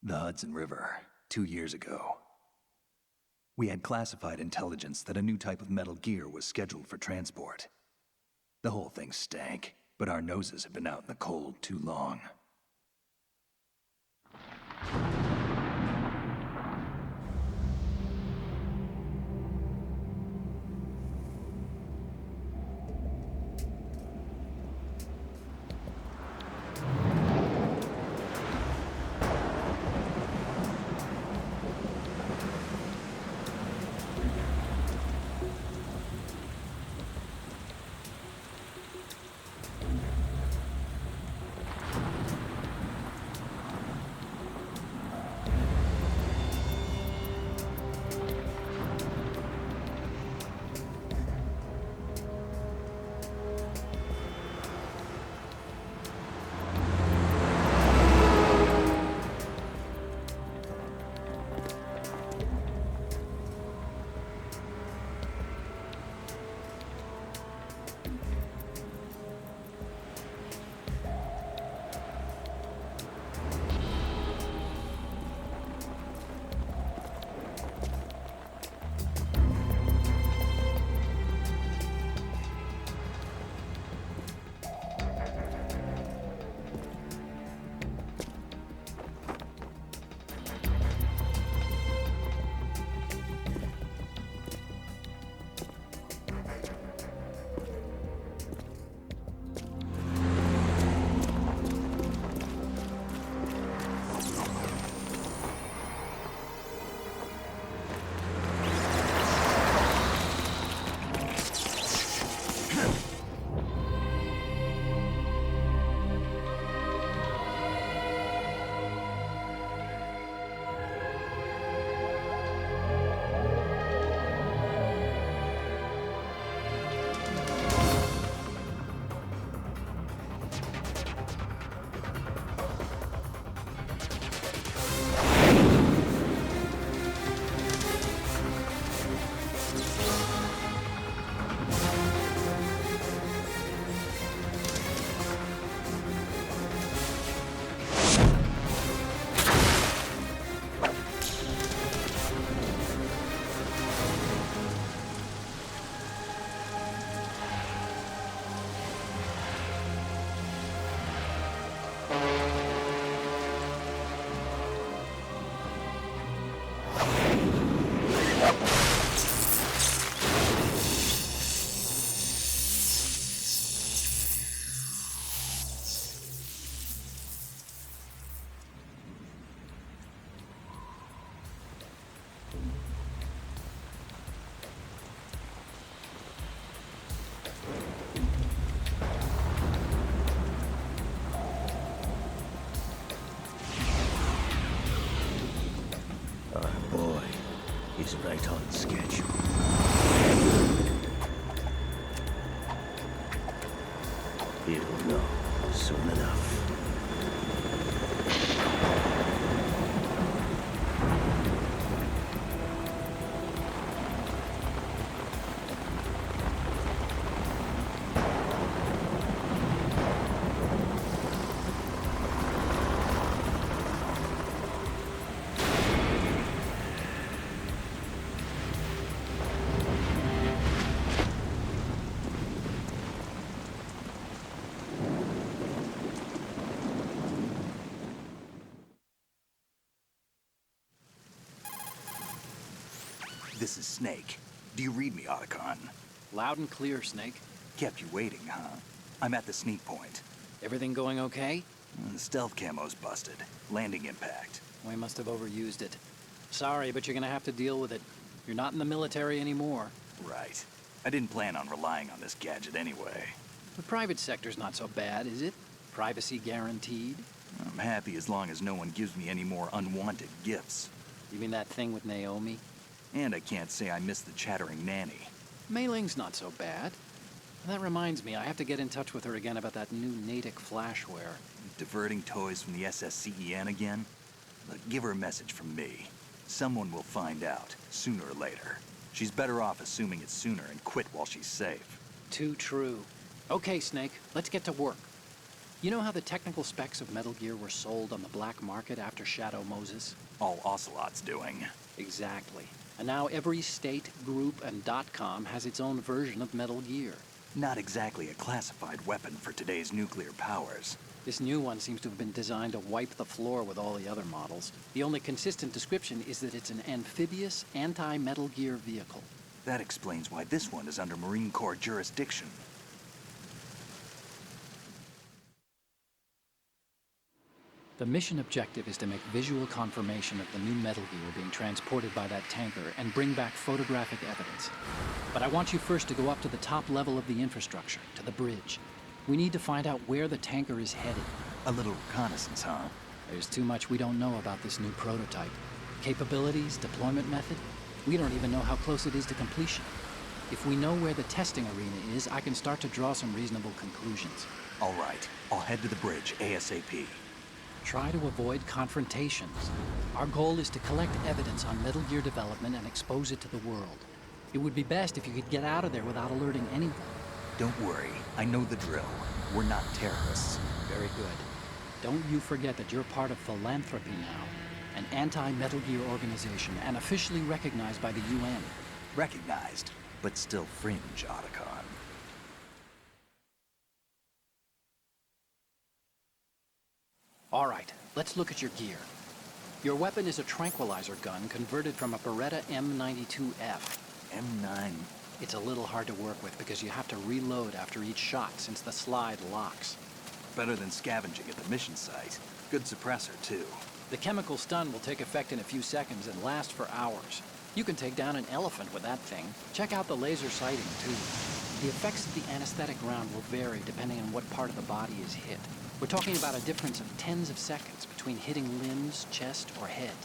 The Hudson River, 2 years ago. We had classified intelligence that a new type of metal gear was scheduled for transport. The whole thing stank, but our noses had been out in the cold too long. He's right on schedule. He'll know soon enough. This is Snake. Do you read me, Otacon? Loud and clear, Snake. Kept you waiting, huh? I'm at the sneak point. Everything going okay? The stealth camo's busted. Landing impact. We must have overused it. Sorry, but you're gonna have to deal with it. You're not in the military anymore. Right. I didn't plan on relying on this gadget anyway. The private sector's not so bad, is it? Privacy guaranteed? I'm happy as long as no one gives me any more unwanted gifts. You mean that thing with Naomi? And I can't say I miss the chattering nanny. Mei Ling's not so bad. That reminds me, I have to get in touch with her again about that new Natick flashware. Diverting toys from the SSCEN again? Look, give her a message from me. Someone will find out, sooner or later. She's better off assuming it's sooner and quit while she's safe. Too true. Okay, Snake, let's get to work. You know how the technical specs of Metal Gear were sold on the black market after Shadow Moses? All Ocelot's doing. Exactly. And now every state, group, and .com has its own version of Metal Gear. Not exactly a classified weapon for today's nuclear powers. This new one seems to have been designed to wipe the floor with all the other models. The only consistent description is that it's an amphibious, anti-Metal Gear vehicle. That explains why this one is under Marine Corps jurisdiction. The mission objective is to make visual confirmation of the new Metal Gear being transported by that tanker and bring back photographic evidence. But I want you first to go up to the top level of the infrastructure, to the bridge. We need to find out where the tanker is headed. A little reconnaissance, huh? There's too much we don't know about this new prototype. Capabilities, deployment method, we don't even know how close it is to completion. If we know where the testing arena is, I can start to draw some reasonable conclusions. All right, I'll head to the bridge ASAP. Try to avoid confrontations. Our goal is to collect evidence on Metal Gear development and expose it to the world. It would be best if you could get out of there without alerting anyone. Don't worry, I know the drill. We're not terrorists. Very good. Don't you forget that you're part of Philanthropy now, an anti-Metal Gear organization and officially recognized by the UN. Recognized, but still fringe, Otacon. All right, let's look at your gear. Your weapon is a tranquilizer gun converted from a Beretta M92F. M9. It's a little hard to work with because you have to reload after each shot since the slide locks. Better than scavenging at the mission site. Good suppressor, too. The chemical stun will take effect in a few seconds and last for hours. You can take down an elephant with that thing. Check out the laser sighting, too. The effects of the anesthetic round will vary depending on what part of the body is hit. We're talking about a difference of tens of seconds between hitting limbs, chest, or head.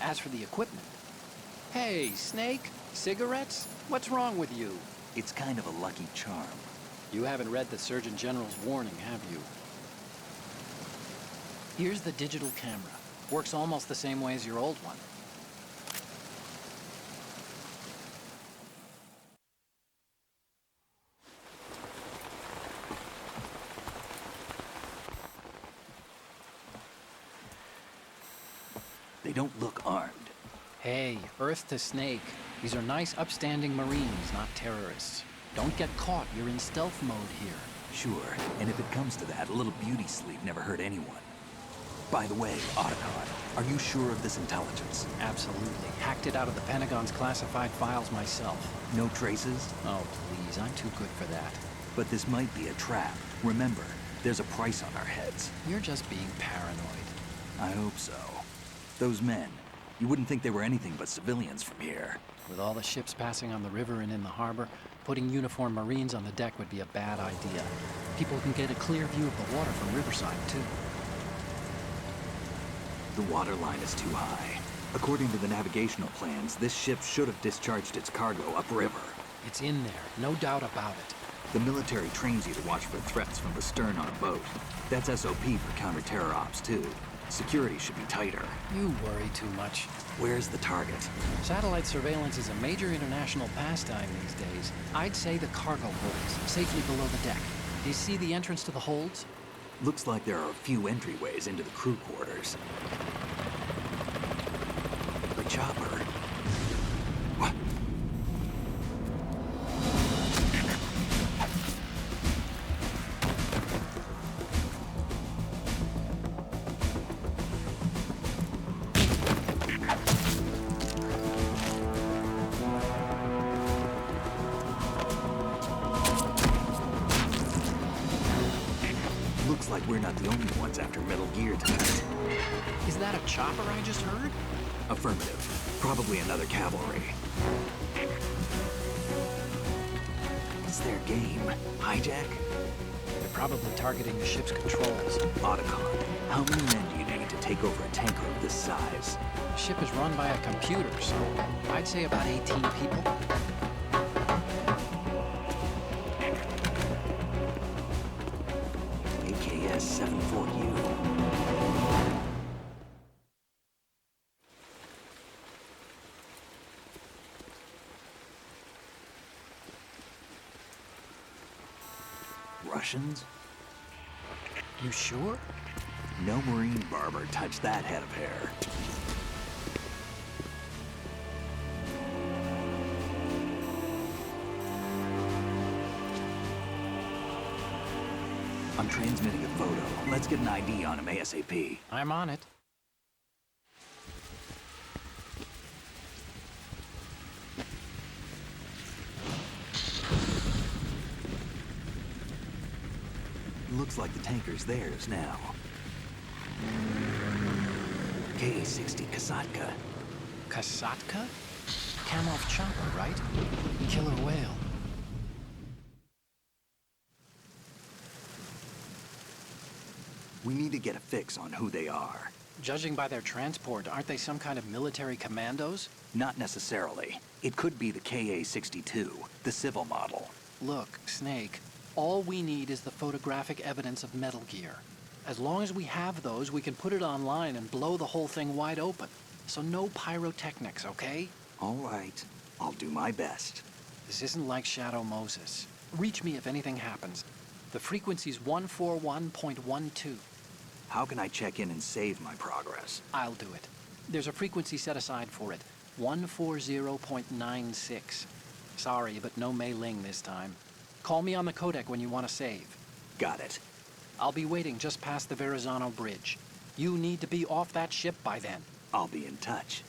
As for the equipment... Hey, Snake, cigarettes? What's wrong with you? It's kind of a lucky charm. You haven't read the Surgeon General's warning, have you? Here's the digital camera. Works almost the same way as your old one. They don't look armed. Hey, Earth to Snake. These are nice, upstanding Marines, not terrorists. Don't get caught. You're in stealth mode here. Sure, and if it comes to that, a little beauty sleep never hurt anyone. By the way, Otacon, are you sure of this intelligence? Absolutely. Hacked it out of the Pentagon's classified files myself. No traces? Oh, please. I'm too good for that. But this might be a trap. Remember, there's a price on our heads. You're just being paranoid. I hope so. Those men, you wouldn't think they were anything but civilians from here. With all the ships passing on the river and in the harbor, putting uniformed Marines on the deck would be a bad idea. People can get a clear view of the water from Riverside, too. The water line is too high. According to the navigational plans, this ship should have discharged its cargo upriver. It's in there, no doubt about it. The military trains you to watch for threats from the stern on a boat. That's SOP for counter-terror ops, too. Security should be tighter. You worry too much. Where's the target? Satellite surveillance is a major international pastime these days. I'd say the cargo holds, safely below the deck. Do you see the entrance to the holds? Looks like there are a few entryways into the crew quarters. The chopper. What? Looks like we're not the only ones after Metal Gear tonight. Is that a chopper I just heard? Affirmative. Probably another cavalry. It's their game. Hijack? They're probably targeting the ship's controls. Otacon, how many men do you need to take over a tanker of this size? The ship is run by a computer, so I'd say about 18 people. Russians? You sure? No Marine barber touched that head of hair. I'm transmitting a photo. Let's get an ID on him ASAP. I'm on it. Looks like the tanker's theirs now. K-60 Kasatka. Kasatka? Kamov chopper, right? Killer whale. We need to get a fix on who they are. Judging by their transport, aren't they some kind of military commandos? Not necessarily. It could be the KA-62, the civil model. Look, Snake, all we need is the photographic evidence of Metal Gear. As long as we have those, we can put it online and blow the whole thing wide open. So no pyrotechnics, okay? All right. I'll do my best. This isn't like Shadow Moses. Reach me if anything happens. The frequency's 141.12. How can I check in and save my progress? I'll do it. There's a frequency set aside for it. 140.96. Sorry, but no Mei Ling this time. Call me on the codec when you want to save. Got it. I'll be waiting just past the Verrazano Bridge. You need to be off that ship by then. I'll be in touch.